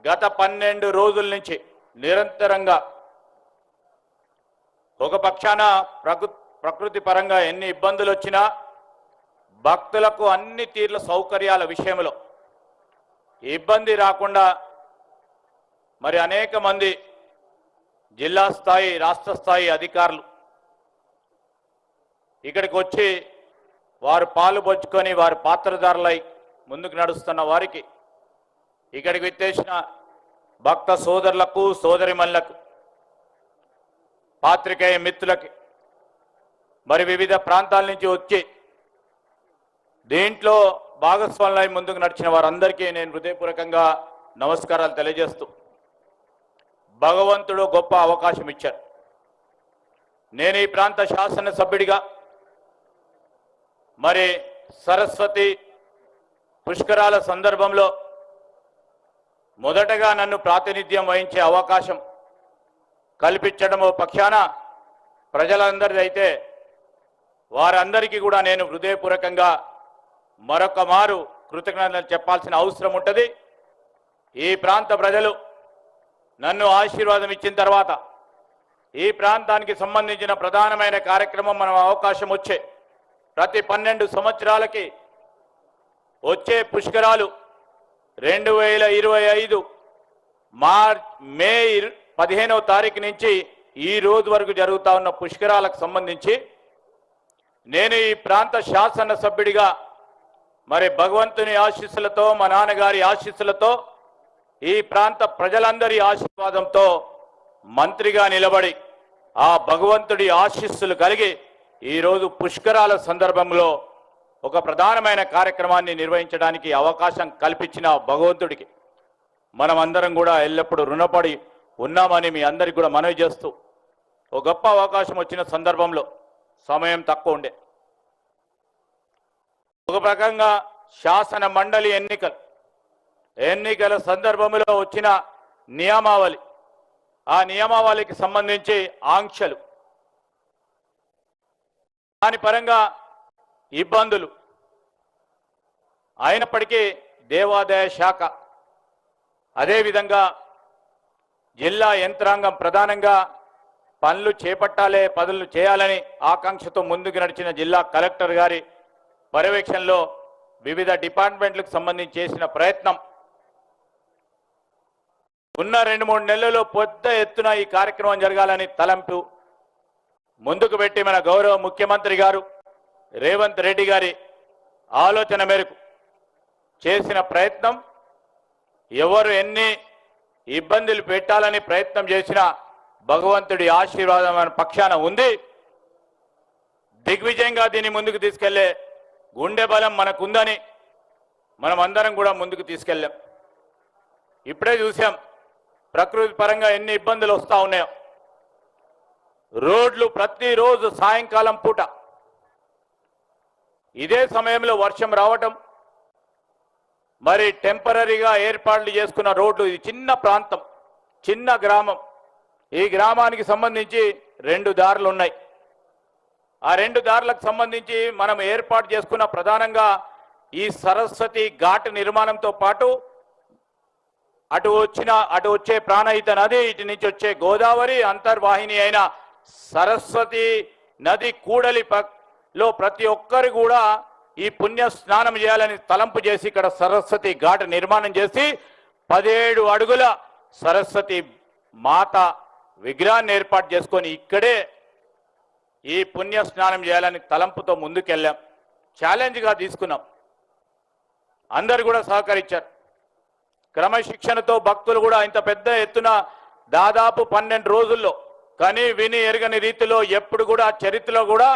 గత 12 రోజుల నుంచి నిరంతరంగా ఒక పక్షాన ప్రకృతి పరంగా ఎన్ని ఇబ్బందులు వచ్చినా భక్తులకు అన్ని తీర్ల సౌకర్యాల విషయంలో ఇబ్బంది రాకుండా మరి అనేక మంది జిల్లా స్థాయి రాష్ట్ర స్థాయి అధికారులు ఇక్కడికి వచ్చి వారు పాలు పంచుకొని వారి పాత్రధారులై ముందుకు నడుస్తున్న వారికి ఇక్కడికి విచ్చేసిన భక్త సోదరులకు సోదరిమణులకు పాత్రికేయ మిత్రులకి మరి వివిధ ప్రాంతాల నుంచి వచ్చి దీంట్లో భాగస్వాములై ముందుకు నడిచిన వారందరికీ నేను హృదయపూర్వకంగా నమస్కారాలు తెలియజేస్తూ భగవంతుడు గొప్ప అవకాశం ఇచ్చారు. నేను ఈ ప్రాంత శాసనసభ్యుడిగా మరి సరస్వతి పుష్కరాల సందర్భంలో మొదటగా నన్ను ప్రాతినిధ్యం వహించే అవకాశం కల్పించడము పక్షాన ప్రజలందరిది అయితే వారందరికీ కూడా నేను హృదయపూర్వకంగా మరొక మారు కృతజ్ఞతలు చెప్పాల్సిన అవసరం ఉంటుంది. ఈ ప్రాంత ప్రజలు నన్ను ఆశీర్వాదం ఇచ్చిన తర్వాత ఈ ప్రాంతానికి సంబంధించిన ప్రధానమైన కార్యక్రమం మనం అవకాశం వచ్చే ప్రతి 12 సంవత్సరాలకి వచ్చే పుష్కరాలు 2025 మే 15వ తారీఖు నుంచి ఈ రోజు వరకు జరుగుతూ ఉన్న పుష్కరాలకు సంబంధించి నేను ఈ ప్రాంత శాసనసభ్యుడిగా మరి భగవంతుని ఆశీస్సులతో మా నాన్నగారి ఆశీస్సులతో ఈ ప్రాంత ప్రజలందరి ఆశీర్వాదంతో మంత్రిగా నిలబడి ఆ భగవంతుడి ఆశీస్సులు కలిగి ఈరోజు పుష్కరాల సందర్భంలో ఒక ప్రధానమైన కార్యక్రమాన్ని నిర్వహించడానికి అవకాశం కల్పించిన భగవంతుడికి మనమందరం కూడా ఎల్లప్పుడూ రుణపడి ఉన్నామని మీ అందరికీ కూడా మనవి చేస్తూ ఒక గొప్ప అవకాశం వచ్చిన సందర్భంలో సమయం తక్కువ ఉండే ఒక రకంగా శాసన మండలి ఎన్నికల సందర్భంలో వచ్చిన నియమావళి ఆ నియమావళికి సంబంధించి ఆంక్షలు దాని పరంగా ఇబ్బందులు అయినప్పటికీ దేవాదాయ శాఖ అదేవిధంగా జిల్లా యంత్రాంగం ప్రధానంగా పనులు చేపట్టాలే పనులు చేయాలని ఆకాంక్షతో ముందుకు నడిచిన జిల్లా కలెక్టర్ గారి పర్యవేక్షణలో వివిధ డిపార్ట్మెంట్లకు సంబంధించి చేసిన ప్రయత్నం ఉన్న 2-3 నెలల్లో పెద్ద ఎత్తున ఈ కార్యక్రమం జరగాలని తలంపు ముందుకు పెట్టి మన గౌరవ ముఖ్యమంత్రి గారు రేవంత్ రెడ్డి గారి ఆలోచన మేరకు చేసిన ప్రయత్నం ఎవరు ఎన్ని ఇబ్బందులు పెట్టాలని ప్రయత్నం చేసినా భగవంతుడి ఆశీర్వాదం మన పక్షాన ఉంది. దిగ్విజయంగా దీన్ని ముందుకు తీసుకెళ్లే గుండె బలం మనకుందని మనం అందరం కూడా ముందుకు తీసుకెళ్ళాం. ఇప్పుడే చూసాం ప్రకృతి పరంగా ఎన్ని ఇబ్బందులు వస్తూ ఉన్నాయో. రోడ్లు ప్రతిరోజు సాయంకాలం పూట ఇదే సమయంలో వర్షం రావటం మరి టెంపరీగా ఏర్పాట్లు చేసుకున్న రోడ్లు ఇది చిన్న ప్రాంతం చిన్న గ్రామం ఈ గ్రామానికి సంబంధించి 2 దారులు ఉన్నాయి. ఆ 2 దారులకు సంబంధించి మనం ఏర్పాటు చేసుకున్న ప్రధానంగా ఈ సరస్వతి ఘాట్ నిర్మాణంతో పాటు అటు వచ్చే ప్రాణహిత నది ఇటు నుంచి వచ్చే గోదావరి అంతర్వాహిని అయిన సరస్వతి నది కూడలిలో ప్రతి ఒక్కరు కూడా ఈ పుణ్య స్నానం చేయాలని తలంపు చేసి ఇక్కడ సరస్వతి ఘాట్ నిర్మాణం చేసి 17 అడుగుల సరస్వతి మాత విగ్రహాన్ని ఏర్పాటు చేసుకొని ఇక్కడే ఈ పుణ్య స్నానం చేయాలని తలంపుతో ముందుకెళ్ళాం. ఛాలెంజ్గా తీసుకున్నాం. అందరు కూడా సహకరించారు. క్రమశిక్షణతో భక్తులు కూడా ఇంత పెద్ద ఎత్తున దాదాపు 12 రోజుల్లో కానీ విని ఎరగని రీతిలో ఎప్పుడు కూడా చరిత్రలో కూడా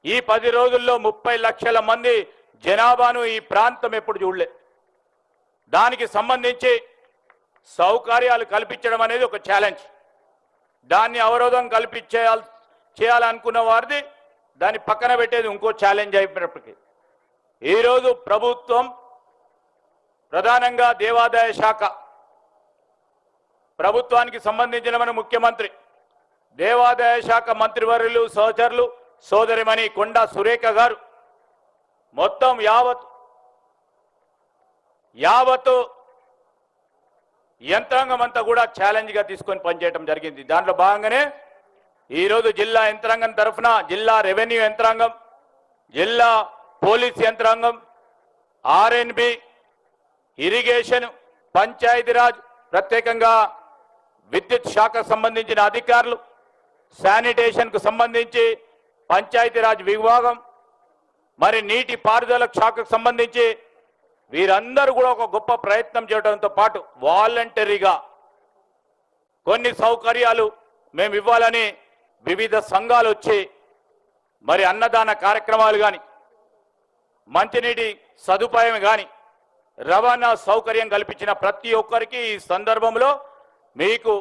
ఈ 10 రోజుల్లో 30 లక్షల మంది జనాభాను ఈ ప్రాంతం ఎప్పుడు చూడలే. దానికి సంబంధించి సౌకర్యాలు కల్పించడం అనేది ఒక ఛాలెంజ్. దాన్ని అవరోధం చేయాలనుకున్న వారిది దాన్ని పక్కన పెట్టేది ఇంకో ఛాలెంజ్ అయిపోయినప్పటికీ ఈరోజు ప్రభుత్వం ప్రధానంగా దేవాదాయ శాఖ ప్రభుత్వానికి సంబంధించిన మన ముఖ్యమంత్రి దేవాదాయ శాఖ మంత్రివర్యులు సహచరులు సోదరిమణి కొండా సురేఖ గారు మొత్తం యావత్ యంత్రాంగం అంతా కూడా ఛాలెంజ్గా తీసుకొని పనిచేయడం జరిగింది. దాంట్లో భాగంగానే ఈరోజు జిల్లా యంత్రాంగం తరఫున జిల్లా రెవెన్యూ యంత్రాంగం, జిల్లా పోలీస్ యంత్రాంగం, ఆర్ఎన్బి, ఇరిగేషన్, పంచాయతీరాజ్, ప్రత్యేకంగా విద్యుత్ శాఖకు సంబంధించిన అధికారులు, శానిటేషన్కు సంబంధించి పంచాయతీరాజ్ విభాగం, మరి నీటి పారుదల శాఖకు సంబంధించి వీరందరూ కూడా ఒక గొప్ప ప్రయత్నం చేయడంతో పాటు వాలంటరీగా కొన్ని సౌకర్యాలు మేము ఇవ్వాలని వివిధ సంఘాలు వచ్చి మరి అన్నదాన కార్యక్రమాలు కానీ, మంచినీటి సదుపాయం కానీ, రవాణా సౌకర్యం కల్పించిన ప్రతి ఒక్కరికి ఈ సందర్భంలో మీకు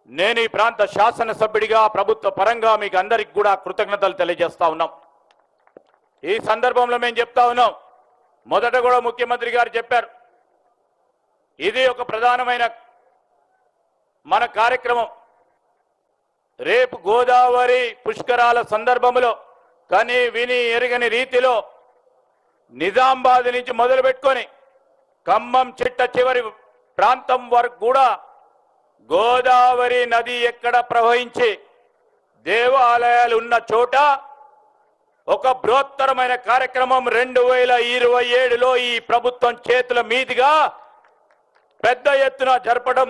నేను ఈ ప్రాంత శాసనసభ్యుడిగా ప్రభుత్వ పరంగా మీకు అందరికి కూడా కృతజ్ఞతలు తెలియజేస్తా ఉన్నాం. ఈ సందర్భంలో మేము చెప్తా ఉన్నాం, మొదట కూడా ముఖ్యమంత్రి గారు చెప్పారు, ఇది ఒక ప్రధానమైన మన కార్యక్రమం. రేపు గోదావరి పుష్కరాల సందర్భంలో కానీ విని ఎరగని రీతిలో నిజామాబాద్ నుంచి మొదలు పెట్టుకొని ఖమ్మం చిట్ట చివరి ప్రాంతం వరకు కూడా గోదావరి నది ఎక్కడ ప్రవహించి దేవాలయాలు ఉన్న చోట ఒక బృహత్తరమైన కార్యక్రమం 2027లో ఈ ప్రభుత్వం చేతుల మీదుగా పెద్ద ఎత్తున జరపడం,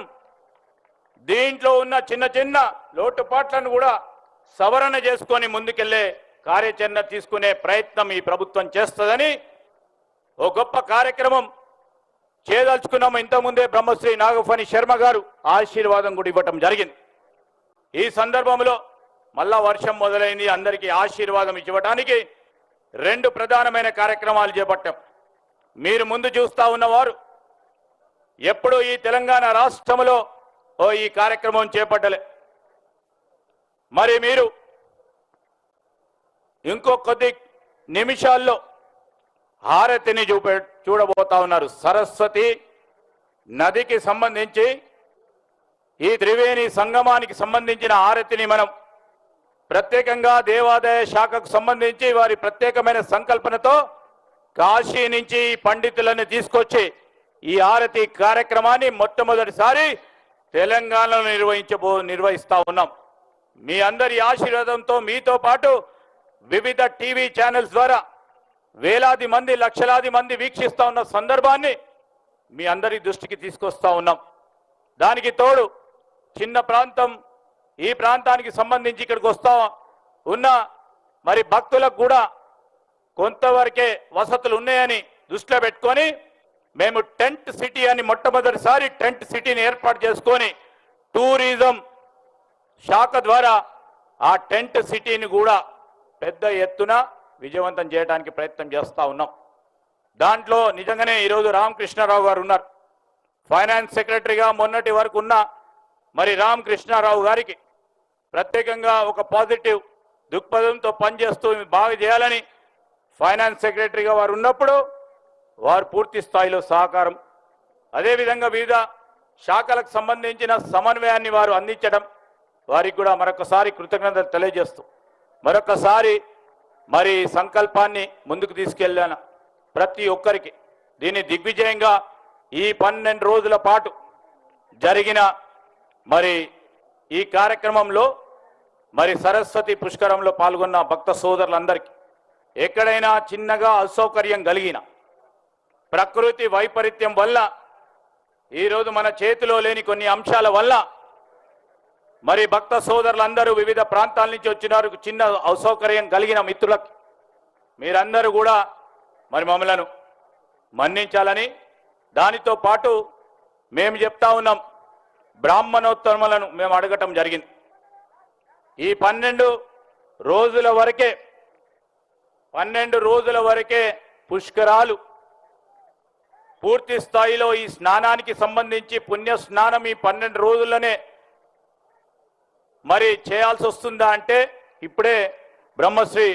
దీంట్లో ఉన్న చిన్న చిన్న లోటుపాట్లను కూడా సవరణ చేసుకొని ముందుకెళ్లే కార్యాచరణ తీసుకునే ప్రయత్నం ఈ ప్రభుత్వం చేస్తుందని ఓ గొప్ప కార్యక్రమం చేయదలుచుకున్నాము. ఇంతకుముందే బ్రహ్మశ్రీ నాగఫణి శర్మ గారు ఆశీర్వాదం కూడా ఇవ్వటం జరిగింది. ఈ సందర్భంలో మళ్ళా వర్షం మొదలైంది, అందరికీ ఆశీర్వాదం ఇవ్వడానికి 2 ప్రధానమైన కార్యక్రమాలు చేపట్టాం. మీరు ముందు చూస్తా ఉన్నవారు ఎప్పుడు ఈ తెలంగాణ రాష్ట్రంలో ఈ కార్యక్రమం చేపట్టలే. మరి మీరు ఇంకో కొద్ది నిమిషాల్లో హారతిని చూడబోతా ఉన్నారు. సరస్వతి నదికి సంబంధించి ఈ త్రివేణి సంగమానికి సంబంధించిన హారతిని మనం ప్రత్యేకంగా దేవాదాయ శాఖకు సంబంధించి వారి ప్రత్యేకమైన సంకల్పనతో కాశీ నుంచి పండితులను తీసుకొచ్చి ఈ హారతి కార్యక్రమాన్ని మొట్టమొదటిసారి తెలంగాణలో నిర్వహిస్తా ఉన్నాం. మీ అందరి ఆశీర్వాదంతో మీతో పాటు వివిధ టీవీ ఛానల్స్ ద్వారా వేలాది మంది లక్షలాది మంది వీక్షిస్తా ఉన్న సందర్భాన్ని మీ అందరి దృష్టికి తీసుకొస్తా ఉన్నాం. దానికి తోడు చిన్న ప్రాంతం, ఈ ప్రాంతానికి సంబంధించి ఇక్కడికి వస్తా ఉన్న మరి భక్తులకు కూడా కొంతవరకే వసతులు ఉన్నాయని దృష్టిలో పెట్టుకొని మేము టెంట్ సిటీ అని మొట్టమొదటిసారి టెంట్ సిటీని ఏర్పాటు చేసుకొని టూరిజం శాఖ ద్వారా ఆ టెంట్ సిటీని కూడా పెద్ద ఎత్తున విజయవంతం చేయడానికి ప్రయత్నం చేస్తా ఉన్నాం. దాంట్లో నిజంగానే ఈరోజు రామకృష్ణారావు గారు ఉన్నారు. ఫైనాన్స్ సెక్రటరీగా మొన్నటి వరకు ఉన్న మరి రామకృష్ణారావు గారికి ప్రత్యేకంగా ఒక పాజిటివ్ దృక్పథంతో పనిచేస్తూ బాగా చేయాలని ఫైనాన్స్ సెక్రటరీగా వారు ఉన్నప్పుడు వారు పూర్తి స్థాయిలో సహకారం, అదేవిధంగా వివిధ శాఖలకు సంబంధించిన సమన్వయాన్ని వారు అందించడం, వారికి కూడా మరొకసారి కృతజ్ఞతలు తెలియజేస్తూ మరొకసారి మరి సంకల్పాన్ని ముందుకు తీసుకెళ్ళాన ప్రతి ఒక్కరికి దీన్ని దిగ్విజయంగా ఈ 12 రోజుల పాటు జరిగిన మరి ఈ కార్యక్రమంలో మరి సరస్వతి పుష్కరంలో పాల్గొన్న భక్త సోదరులందరికీ ఎక్కడైనా చిన్నగా అసౌకర్యం కలిగిన ప్రకృతి వైపరీత్యం వల్ల ఈరోజు మన చేతిలో లేని కొన్ని అంశాల వల్ల మరి భక్త సోదరులందరూ వివిధ ప్రాంతాల నుంచి వచ్చినారు, చిన్న అసౌకర్యం కలిగిన మిత్రులకు మీరందరూ కూడా మరి మమ్మలను మన్నించాలని, దానితో పాటు మేము చెప్తా ఉన్నాం బ్రాహ్మణోత్తములను మేము అడగటం జరిగింది. ఈ 12 రోజుల వరకే పుష్కరాలు పూర్తి స్థాయిలో ఈ స్నానానికి సంబంధించి పుణ్య స్నానం ఈ 12 రోజుల్లోనే మరి చేయాల్సి వస్తుందా అంటే ఇప్పుడే బ్రహ్మశ్రీ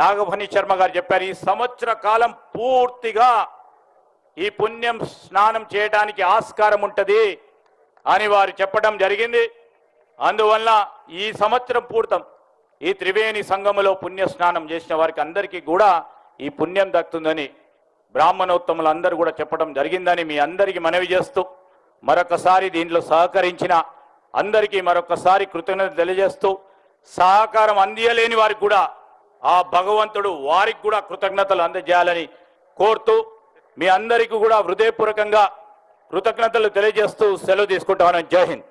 నాగఫణి శర్మ గారు చెప్పారు, ఈ సంవత్సర కాలం పూర్తిగా ఈ పుణ్యం స్నానం చేయడానికి ఆస్కారం ఉంటుంది అని వారు చెప్పడం జరిగింది. అందువల్ల ఈ సంవత్సరం పూర్తం ఈ త్రివేణి సంగములో పుణ్య స్నానం చేసిన వారికి అందరికీ కూడా ఈ పుణ్యం దక్కుతుందని బ్రాహ్మణోత్తములు అందరూ కూడా చెప్పడం జరిగిందని మీ అందరికీ మనవి చేస్తూ మరొకసారి దీంట్లో సహకరించిన అందరికీ మరొకసారి కృతజ్ఞత తెలియజేస్తూ సహకారం అందియలేని వారికి కూడా ఆ భగవంతుడు వారికి కూడా కృతజ్ఞతలు అందజేయాలని కోరుతూ మీ అందరికీ కూడా హృదయపూర్వకంగా కృతజ్ఞతలు తెలియజేస్తూ సెలవు తీసుకుంటాను. జై హింద్.